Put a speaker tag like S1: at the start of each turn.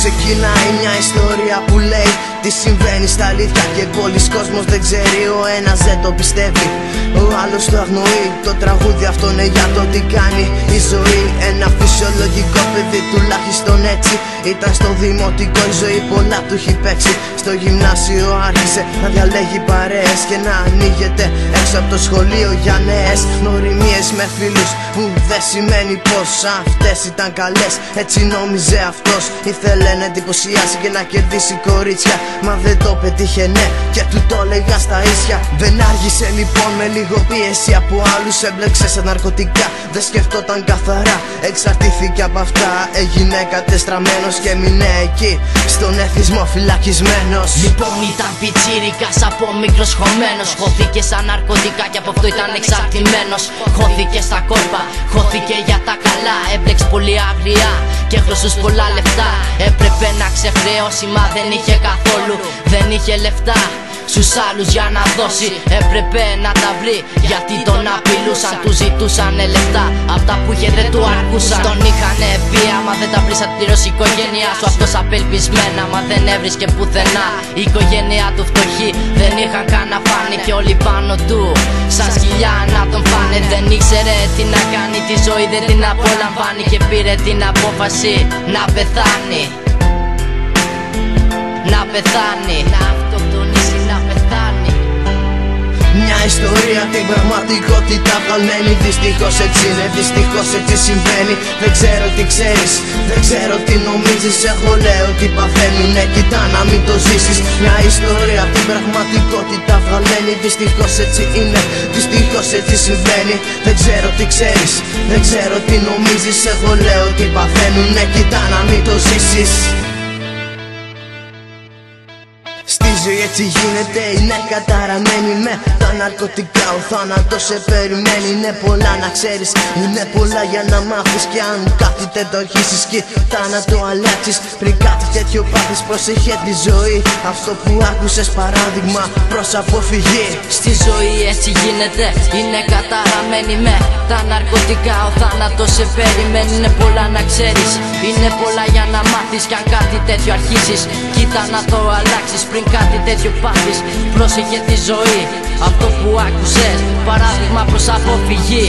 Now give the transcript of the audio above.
S1: Ξεκινάει μια ιστορία που λέει τι συμβαίνει στα αλήθεια και πολλοί κόσμος δεν ξέρει, ο ένας δεν το πιστεύει, ο άλλος το αγνοεί. Το τραγούδι αυτό είναι για το τι κάνει η ζωή. Ένα φυσιολογικό παιδί, τουλάχιστον έτσι ήταν στο δημοτικό. Η ζωή πολλά του έχει παίξει. Στο γυμνάσιο άρχισε να διαλέγει παρέες και να ανοίγεται έξω από το σχολείο για νέες γνωριμίες με φίλους, που δεν σημαίνει πως αυτές ήταν καλές. Έτσι νόμιζε αυτός, ήθελε να εντυπωσιάσει και να κερδίσει κορίτσια, μα δεν το πετύχε, ναι, και του το έλεγα στα ίσια. Δεν άργησε λοιπόν, με λίγο πίεση από άλλους έμπλεξε σε ναρκωτικά. Δεν σκεφτόταν καθαρά, εξαρτήθηκε από αυτά. Έγινε κατεστραμμένος και μείνε εκεί στον εθισμό φυλακισμένος.
S2: Λοιπόν ήταν πιτσίρικας από μικρός χωμένος. Χώθηκε σαν ναρκωτικά και από αυτό ήταν εξαρτημένος. Χώθηκε στα κόλπα, χώθηκε για τα καλά. Έμπλεξε πολύ αγριά και χρωστούς πολλά λεφτά. Έπρεπε να ξεχρεώσει μα δεν είχε καθόλου. Δεν είχε λεφτά στους άλλους για να δώσει. Έπρεπε να τα βρει γιατί τον απειλούσαν. Του ζητούσανε λεφτά, αυτά που είχε δεν του αρκούσαν. Τον είχανε πει άμα δεν τα βρεις θα πληρώσει η οικογένειά σου. Αυτός απελπισμένα μα δεν έβρισκε πουθενά. Η οικογένειά του φτωχή δεν είχαν καν να φάνε και όλοι πάνω του σαν σκυλιά να τον φάνε. Δεν ήξερε τι να κάνει, τη ζωή δεν την απολαμβάνει και πήρε την απόφαση να πεθάνει. Να πεθάνει, να αυτοκτονήσει, να πεθάνει.
S1: Μια ιστορία την πραγματικότητα βγαλμένη. Δυστυχώς έτσι είναι, δυστυχώς έτσι συμβαίνει. Δεν ξέρω τι ξέρεις, δεν ξέρω τι νομίζεις. Εγώ λέω τι παθαίνουνε, κοιτά να μην το ζήσεις. Μια ιστορία την πραγματικότητα βγαλμένη. Δυστυχώς έτσι είναι, δυστυχώς έτσι συμβαίνει. Δεν ξέρω τι ξέρεις, δεν ξέρω τι νομίζεις. Εγώ λέω τι παθαίνουνε, κοιτά να μην το ζήσεις. Στη ζωή έτσι γίνεται, είναι καταραμένη με τα ναρκωτικά. Ο θάνατος σε περιμένει, είναι πολλά να ξέρεις, είναι πολλά για να μάθεις. Κι αν κάτι δεν το αρχίσεις, κοίτα να το αλλάξεις. Πριν κάτι τέτοιο πάθεις, πρόσεχε τη ζωή. Αυτό που άκουσες παράδειγμα προς αποφυγή.
S2: Στη ζωή έτσι γίνεται, είναι καταραμένη με τα ναρκωτικά. Ο θάνατος σε περιμένει, είναι πολλά να ξέρεις, είναι πολλά για να μάθεις. Κι αν κάτι τέτοιο αρχίσεις, κοίτα να το αλλάξεις. Πριν κάτι τέτοιο πάθεις, πρόσεχε τη ζωή. Αυτό που άκουσες, παράδειγμα προς αποφυγή.